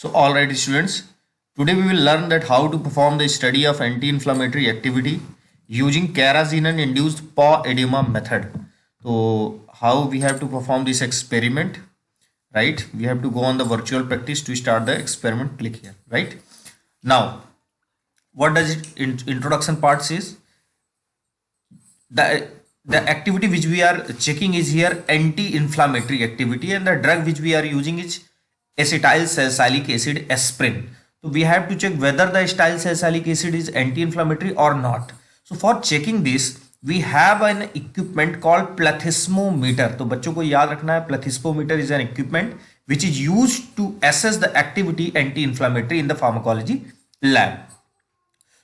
So alright students, today we will learn that how to perform the study of anti-inflammatory activity using Karazinan induced paw edema method. So how we have to perform this experiment, right? We have to go on the virtual practice to start the experiment. Click here, right? Now, what does it introduction part says? The the activity which we are checking is here anti-inflammatory activity, and the drug which we are using is acetyl salicylic acid aspirin. So we have to check whether the acetyl salicylic acid is anti-inflammatory or not. So for checking this we have an equipment called plethysmometer. तो बच्चों को याद रखना है plethysmometer is an equipment which is used to assess the activity anti-inflammatory in the pharmacology lab.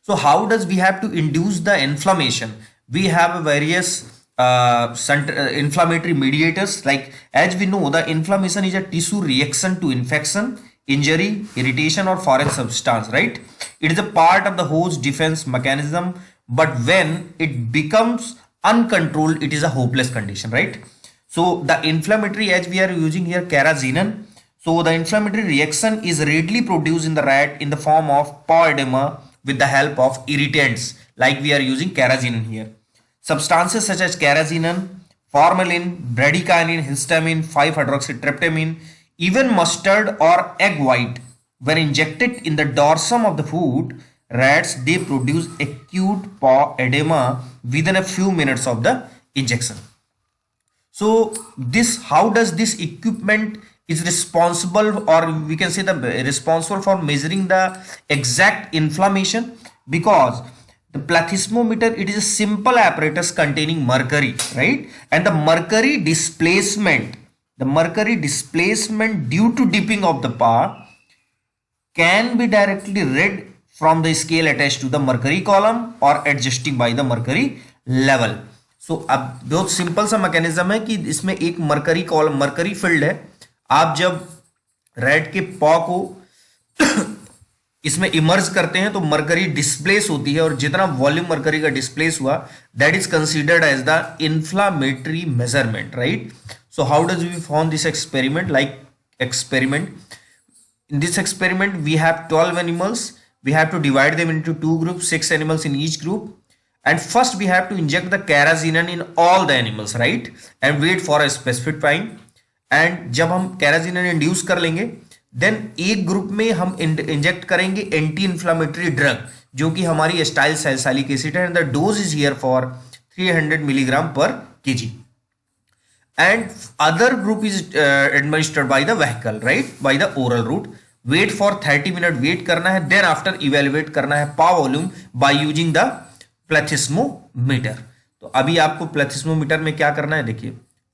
So how does we have to induce the inflammation? We have various inflammatory mediators, like as we know the inflammation is a tissue reaction to infection, injury, irritation or foreign substance, right? It is a part of the host defense mechanism, but when it becomes uncontrolled it is a hopeless condition, right? So the inflammatory, as we are using here Karazinan, so the inflammatory reaction is readily produced in the rat in the form of paw edema with the help of irritants, like we are using Karazinan here. Substances such as Karazinan, formalin, bradykinin, histamine, 5-hydroxytryptamine, even mustard or egg white, when injected in the dorsum of the foot rats, they produce acute paw edema within a few minutes of the injection. So this, how does this equipment is responsible, or we can say the responsible for measuring the exact inflammation? Because the plethysmometer, it is a simple apparatus containing mercury, right? And the mercury displacement due to dipping of the paw can be directly read from the scale attached to the mercury column or adjusting by the mercury level. सो अब बहुत simple सा mechanism है कि इसमें एक mercury column, mercury field है. आप जब रेड के पॉ को इसमें इमर्ज करते हैं तो मरकरी डिस्प्लेस होती है, और जितना वॉल्यूम मरकरी का डिस्प्लेस हुआ that is considered as the inflammatory measurement, right? So how does we perform this experiment? Like experiment, in this experiment we have 12 animals. We have to divide them into two groups, 6 animals in each group. And first we have to inject the Karazinan in all the animals, right? And wait for a specific time. And जब हम Karazinan induce कर लेंगे, then एक group में हम inject करेंगे anti inflammatory drug, जो कि हमारी एसिटाइल सैलिसाइलिक एसिड है. And the dose is here for 300 milligram पर KG. And other group is administered by the vehicle, right? By the oral route. Wait for 30 minutes, wait करना है. Then after evaluate करना है paw volume by using the प्लेथिस्मोमीटर. तो अभी आपको प्लेथिस्मोमीटर में क्या करना है, देखिए.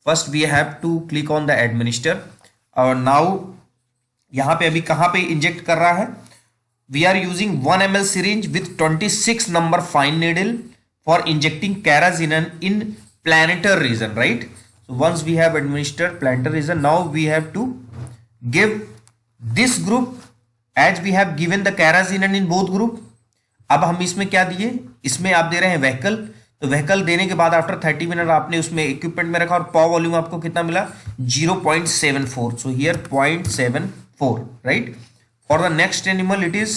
First we have to click on the administer, और नाउ यहां पे अभी कहां पे इंजेक्ट कर रहा है? We are using 1 ml syringe with 26 number fine needle for injecting Karazinan in plantar region, right? So once we have administered plantar region, now we have to give this group as we have given the Karazinan in both group. अब हम इसमें क्या दिए? इसमें आप दे रहे हैं vehicle. तो व्हीकल देने के बाद आफ्टर 30 मिनट आपने उसमें इक्विपमेंट में रखा, और पॉ वॉल्यूम आपको कितना मिला? 0.74. So here 0.74, right? For the next animal it is,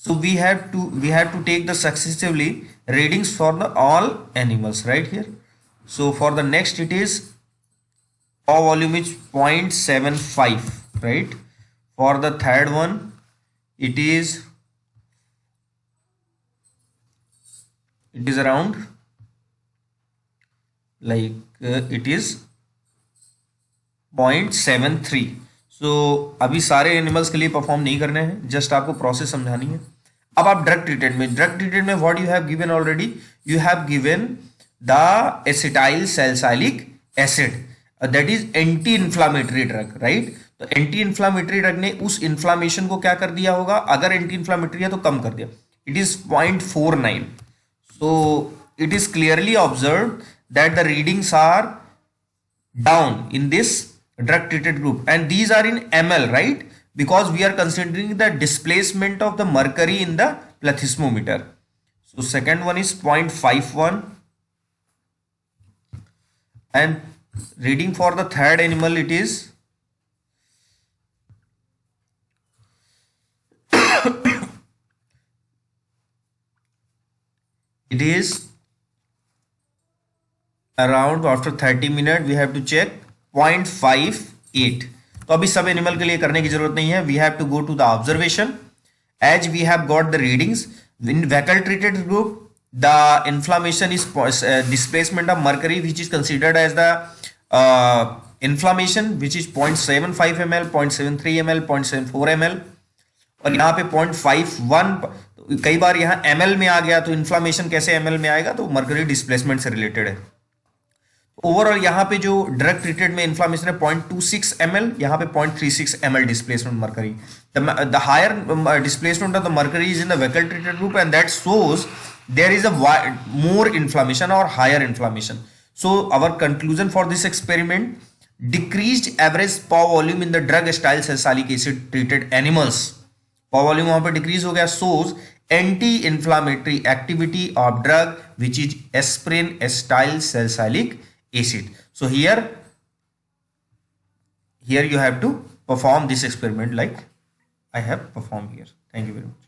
so we have to take the successively readings for the all animals, right here. So for the next it is paw volume is 0.75, right? For the third one it is around like it is 0.73. So अभी सारे animals के लिए perform नहीं करने हैं, just आपको process समझानी है. अब आप ड्रग ट्रीटेड में what you have given already, you have given the acetyl salicylic acid, that is anti inflammatory drug, right? तो एंटी इन्फ्लामेटरी ड्रग ने उस इन्फ्लामेशन को क्या कर दिया होगा? अगर एंटी इन्फ्लामेटरी है तो कम कर दिया. It is 0.49. So it is clearly observed that the readings are down in this drug treated group, and these are in ml, right? Because we are considering the displacement of the mercury in the plethysmometer. So second one is 0.51, and reading for the third animal it is it is around after 30 minute we have to check 0.58. तो अभी सब animal के लिए करने की जरूरत नहीं है. We have to go to the observation. As we have got the readings in vehicle treated group, the inflammation is displacement of mercury which is considered as the inflammation which is 0.75 ml, 0.73 ml, 0.74 ml. और यहाँ पे 0.51. कई बार यहाँ ml में आ गया तो inflammation कैसे ml में आएगा, तो मर्करी डिस्प्लेसमेंट से रिलेटेड है. ओवरऑल यहाँ पे जो ड्रग ट्रीटेड में इन्फ्लामेशन है 0.26 ml, यहाँ पे 0.36 ml displacement mercury. The higher displacement of the mercury is in the vehicle treated group and that shows there is a more inflammation or higher inflammation. So our conclusion for this experiment, decreased average POW volume in the drug style salicylic acid treated animals. POW volume वहां पर decrease हो गया, shows anti-inflammatory activity of drug which is aspirin acyl salicylic acid. So here you have to perform this experiment like I have performed here. Thank you very much.